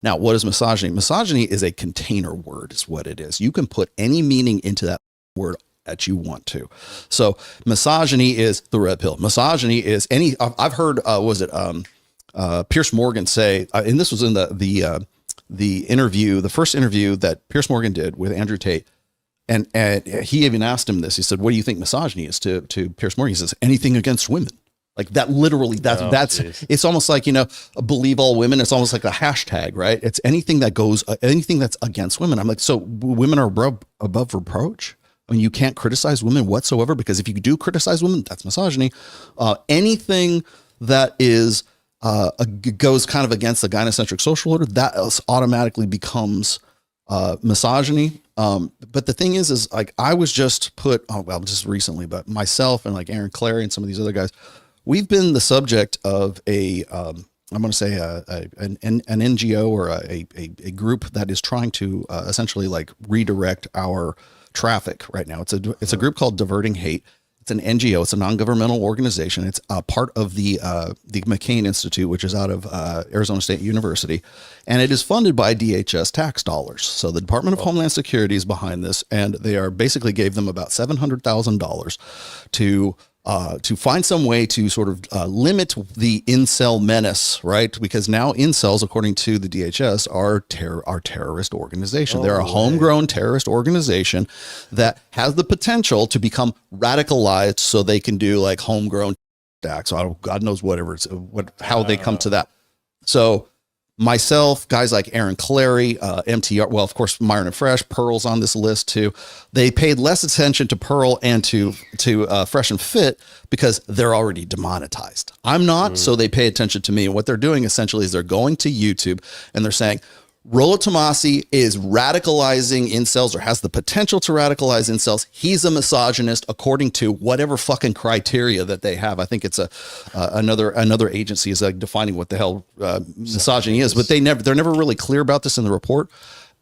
Now, what is misogyny? Misogyny is a container word, is what it is. You can put any meaning into that word that you want to. So misogyny is the red pill. Misogyny is any, I've heard, Pierce Morgan say, and this was in the interview, the first interview that Pierce Morgan did with Andrew Tate. And he even asked him this. He said, what do you think misogyny is to Pierce Morgan? He says, anything against women. Like that, literally, it's almost like, believe all women. It's almost like a hashtag, right? It's anything that's against women. I'm like, so women are above reproach? I mean, you can't criticize women whatsoever, because if you do criticize women, that's misogyny. Anything that is, goes kind of against the gynocentric social order, that automatically becomes misogyny. But the thing is like, I was just just recently, but myself and like Aaron Clary and some of these other guys, we've been the subject of I'm going to say an NGO or a group that is trying to essentially like redirect our traffic right now. It's a group called Diverting Hate. It's an NGO. It's a non-governmental organization. It's a part of the McCain Institute, which is out of Arizona State University, and it is funded by DHS tax dollars. So the Department of Homeland Security is behind this, and they are basically gave them about $700,000 to find some way to sort of limit the incel menace, right? Because now incels, according to the DHS, are terrorist organization. They're a homegrown terrorist organization that has the potential to become radicalized, so they can do like homegrown attacks. So God knows how they come to that. So myself, guys like Aaron Clary, MTR, well, of course, Myron and Fresh, Pearl's on this list too. They paid less attention to Pearl and to Fresh and Fit because they're already demonetized. I'm not, so they pay attention to me. And what they're doing essentially is they're going to YouTube and they're saying, Rollo Tomassi is radicalizing incels, or has the potential to radicalize incels. He's a misogynist according to whatever fucking criteria that they have. I think it's another agency is like defining what the hell misogyny is, but they're never really clear about this in the report.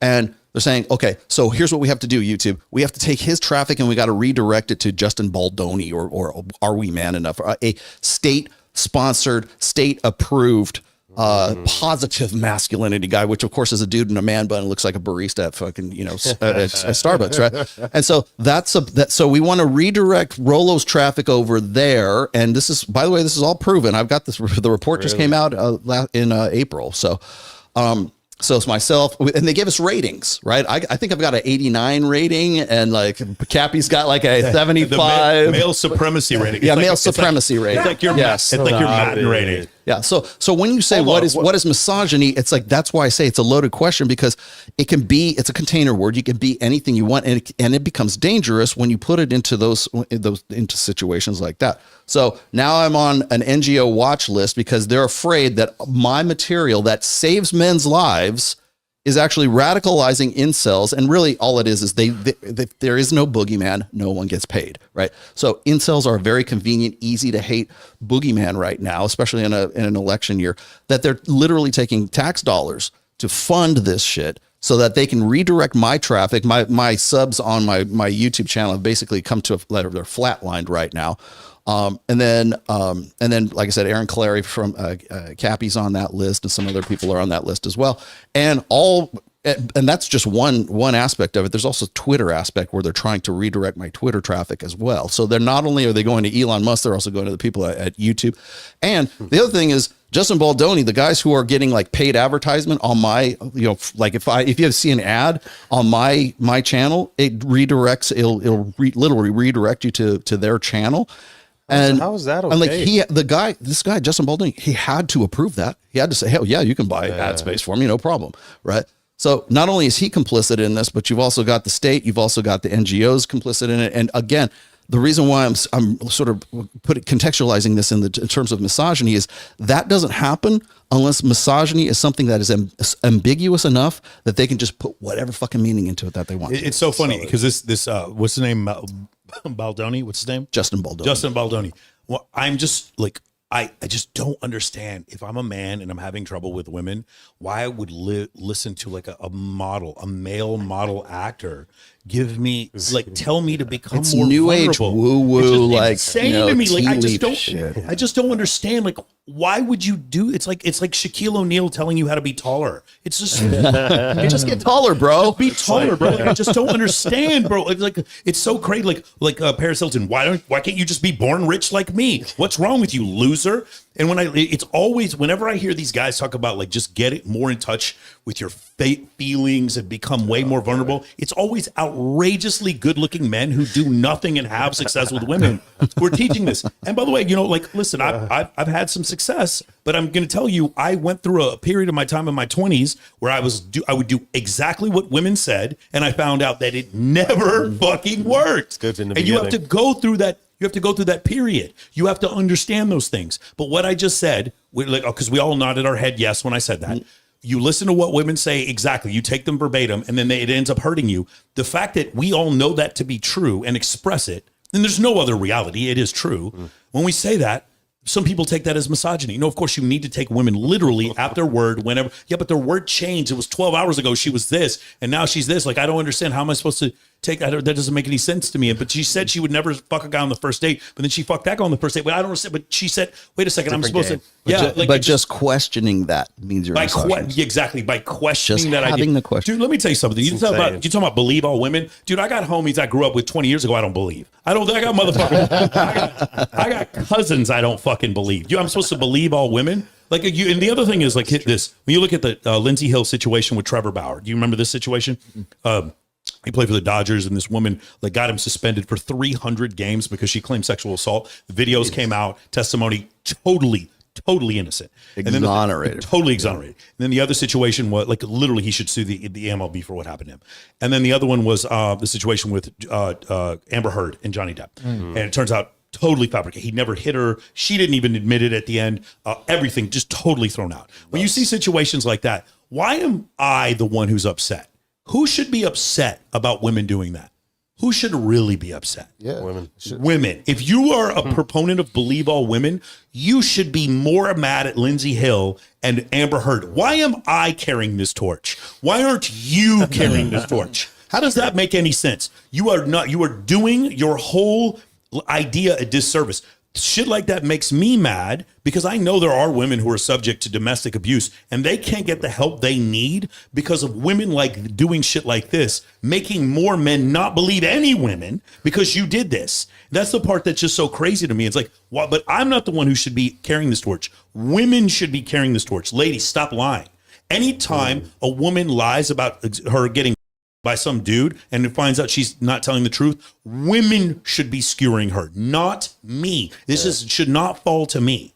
And they're saying, okay, so here's what we have to do, YouTube. We have to take his traffic and we got to redirect it to Justin Baldoni or Are We Man Enough? A state-sponsored, state-approved positive masculinity guy, which of course is a dude in a man bun and looks like a barista at fucking, at Starbucks, right? And so so we want to redirect Rollo's traffic over there. And this is, by the way, this is all proven. I've got this, the report just came out in April. So it's myself, and they give us ratings, right? I think I've got an 89 rating, and like Cappy's got like a 75. Male supremacy rating. Yeah, male supremacy rating. It's like your Madden rating. Yeah. So when you say what is misogyny, it's like, that's why I say it's a loaded question, because it's a container word. You can be anything you want, and it becomes dangerous when you put it into situations like that. So now I'm on an NGO watch list because they're afraid that my material that saves men's lives is actually radicalizing incels. And really all it is there is no boogeyman. No one gets paid, right? So incels are a very convenient, easy to hate boogeyman right now, especially in an election year, that they're literally taking tax dollars to fund this shit so that they can redirect my traffic. My subs on my YouTube channel have basically come to they're flatlined right now. And then, like I said, Aaron Clary from Cappy's on that list, and some other people are on that list as well. And that's just one aspect of it. There's also Twitter aspect where they're trying to redirect my Twitter traffic as well. So they're not only are they going to Elon Musk, they're also going to the people at YouTube. And the other thing is Justin Baldoni, the guys who are getting like paid advertisement on my, like if you see an ad on my channel, it redirects, it'll literally redirect you to their channel. And how is that okay? And like this guy, Justin Baldwin, he had to approve that. He had to say, hell yeah, you can buy ad space for me, no problem. Right. So not only is he complicit in this, but you've also got the state, you've also got the NGOs complicit in it. And again, the reason why I'm sort of contextualizing this in terms of misogyny is that doesn't happen unless misogyny is something that is ambiguous enough that they can just put whatever fucking meaning into it that they want. It's so funny because this what's the name? Baldoni, what's his name? Justin Baldoni. Justin Baldoni. Well, I'm just like, I just don't understand. If I'm a man and I'm having trouble with women, why I would listen to like a male model actor give me, like, tell me to become It's more new age vulnerable. woo woo, It's like insane to me. Like, I just don't understand. Like, why would you do? It's like Shaquille O'Neal telling you how to be taller. It's just just get taller, bro. be taller, bro. Like, I just don't understand, bro. Like it's so crazy. Like Paris Hilton. Why can't you just be born rich like me? What's wrong with you, loser? And it's always, whenever I hear these guys talk about, like, just get it more in touch with your feelings and become way more vulnerable, it's always outrageously good-looking men who do nothing and have success with women who are teaching this. And by the way, like, listen, I've had some success, but I'm going to tell you, I went through a period of my time in my 20s where I would do exactly what women said, and I found out that it never fucking worked. Good in the and you have to go through that. You have to go through that period. You have to understand those things. But what I just said, because we all nodded our head yes when I said that. You listen to what women say exactly. You take them verbatim, and then it ends up hurting you. The fact that we all know that to be true and express it, and there's no other reality. It is true. When we say that, some people take that as misogyny. No, of course, you need to take women literally at their word whenever. Yeah, but their word changed. It was 12 hours ago. She was this, and now she's this. Like, I don't understand. How am I supposed to take that? That doesn't make any sense to me. But she said she would never fuck a guy on the first date, but then she fucked that guy on the first date. But I don't understand. But she said, wait a second, I'm supposed to. Yeah, but just questioning that means you're exactly by questioning just that having idea. the question. Dude, let me tell you something. You talking about believe all women, dude. I got homies I grew up with 20 years ago. I don't believe. I got motherfuckers. I got cousins I don't fucking believe. I'm supposed to believe all women. Like, you, and the other thing is, like, hit this. When you look at the Lindsey Hill situation with Trevor Bauer, do you remember this situation? He played for the Dodgers, and this woman, like, got him suspended for 300 games because she claimed sexual assault. The videos came out, testimony, totally innocent. Exonerated. Totally exonerated. And then the other situation was, like, literally he should sue the MLB for what happened to him. And then the other one was the situation with Amber Heard and Johnny Depp. And it turns out totally fabricated. He never hit her. She didn't even admit it at the end. Everything just totally thrown out. When you see situations like that, why am I the one who's upset? Who should be upset about women doing that? Who should really be upset? Yeah, women. Women. If you are a proponent of believe all women, you should be more mad at Lindsey Hill and Amber Heard. Why am I carrying this torch? Why aren't you carrying this torch? How does that make any sense? You are doing your whole idea a disservice. Shit like that makes me mad because I know there are women who are subject to domestic abuse and they can't get the help they need because of women like doing shit like this, making more men not believe any women because you did this. That's the part that's just so crazy to me. It's like, well, but I'm not the one who should be carrying this torch. Women should be carrying this torch. Ladies, stop lying. Anytime a woman lies about her getting by some dude and it finds out she's not telling the truth, women should be skewering her, not me. This should not fall to me.